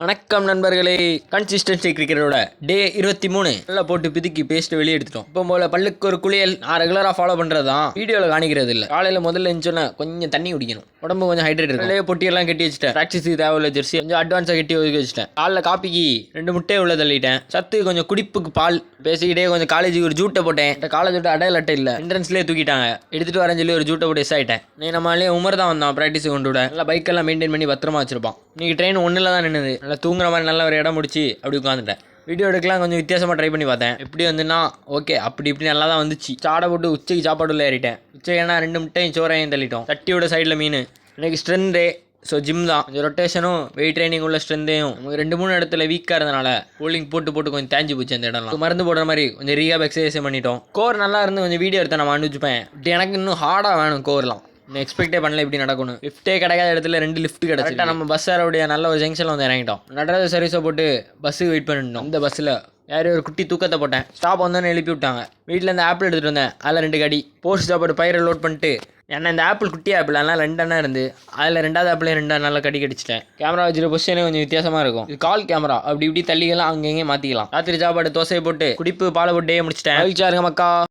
வணக்கம் நண்பர்களே, கன்சிஸ்டன்சி கிரிக்கெட்டோட டே 23 நல்லா போட்டு பிதுக்கி பேஸ்ட் வெளியே எடுத்துட்டோம். இப்போ போல பல்லுக்கு ஒரு குளியல் நான் ரெகுலராக ஃபாலோ பண்ணுறது தான், வீடியோவில் காணிக்கிறது இல்லை. காலையில் முதல்ல இருந்துச்சுன்னா கொஞ்சம் தண்ணி குடிக்கணும், உடம்பு கொஞ்சம் ஹைட்ரேட் இருக்கும். பொட்டியெல்லாம் கட்டி வச்சுட்டேன், ப்ராக்டிஸுக்கு தேவையில்ல ஜெர்சி கொஞ்சம் அட்வான்ஸாக கட்டி ஒதுக்கி வச்சுட்டேன். காலைல காப்பிக்கு 2 முட்டையை உள்ள தள்ளிட்டேன். சத்து கொஞ்சம் குடிப்புக்கு பால் பேசிக்கிட்டே கொஞ்சம் காலேஜுக்கு ஒரு ஜூட்டை போட்டேன். இந்த காலேஜ் விட்டு அடையாள அட்டை இல்லை, என்ட்ரன்ஸ்லேயே தூக்கிட்டாங்க. எடுத்துகிட்டு வரேன்னு சொல்லி ஒரு ஜூட்டை போட்டு எஸ் ஆகிட்டேன். நீ நம்மளே உமர் தான் வந்தான் ப்ராக்டிஸுக்கு கொண்டு விட. நல்லா பைக்கெல்லாம் மெயின்டைன் பண்ணி பத்திரமா வச்சிருப்பான். இன்னைக்கு ட்ரெயின் ஒன்றில் தான் நின்றுது. நல்லா தூங்குற மாதிரி நல்ல ஒரு இடம் முடிச்சு அப்படி உட்காந்துட்டேன். வீடியோ எடுக்கலாம் கொஞ்சம் வித்தியாசமாக ட்ரை பண்ணி பார்த்தேன். எப்படி வந்துன்னா ஓகே இப்படி நல்லா தான் வந்துச்சு. சாடை போட்டு உச்சைக்கு சாப்பாடு உள்ள ஏறிட்டேன். உச்சைக்கு ஏன்னா 2 முட்டையும் சோறையும் தள்ளிட்டோம். தட்டியோட சைடில் மீன். இன்றைக்கி ஸ்ட்ரென்த்தே ஸோ ஜிம் தான். கொஞ்சம் ரொட்டேஷனும் வெயிட் ட்ரைனிங் உள்ள ஸ்ட்ரென்த்தையும் நமக்கு 2-3 இடத்துல வீக்காக இருந்தனால கூலிங் போட்டு கொஞ்சம் தேஞ்சு போச்சு. அந்த இடம்லாம் மருந்து போடுற மாதிரி கொஞ்சம் ரீஹாப் எக்ஸசைஸ் பண்ணிட்டோம். கோர் நல்லா இருந்து கொஞ்சம் வீடியோ எடுத்தேன் நான் அனுப்பிச்சுப்பேன். இப்படி எனக்கு இன்னும் ஹார்டாக வேணும் கோர்லாம். எக்ஸ்பெக்டே பண்ணல இப்படி நடக்கணும். லிஃப்ட்டே கிடைக்காத இடத்துல 2 லிஃப்ட் கிடச்சிட்டா. நம்ம பஸ் ஏறவுடைய நல்ல ஒரு ஜங்ஷனில் வந்து இறங்கிட்டோம். நடராஜ சர்வீஸை போட்டு பஸ்ஸுக்கு வெயிட் பண்ணிட்டோம். இந்த பஸ்ஸில் யாரையும் ஒரு குட்டி தூக்கத்தை போட்டேன். ஸ்டாப் வந்தோன்னு எழுப்பி விட்டாங்க. வீட்டில் இந்த ஆப்பிள் எடுத்துகிட்டு வந்தேன். அதில் 2 கடி போஸ்ட் ஸ்டாப்போட பயிரை லோட் பண்ணிட்டு ஏன்னா இந்த ஆப்பிள் குட்டி ஆப்பிள் அதனால் 2 அண்ணா இருந்து அதில் 2வது ஆப்பிளே 2 நல்லா கடி கடிச்சிட்டேன். கேமரா வச்சுட்டு பொசிஷனே கொஞ்சம் வித்தியாசமாக இருக்கும். இது கால் கேமரா, அப்படி இப்படி தள்ளிக்கலாம் அங்கங்கே மாற்றிக்கலாம். ராத்திரி சாப்பாடு தோசையை போட்டு குடிப்பு பாலை போட்டே முடிச்சிட்டேன். மகிழ்ச்சியா இருங்க மக்கா.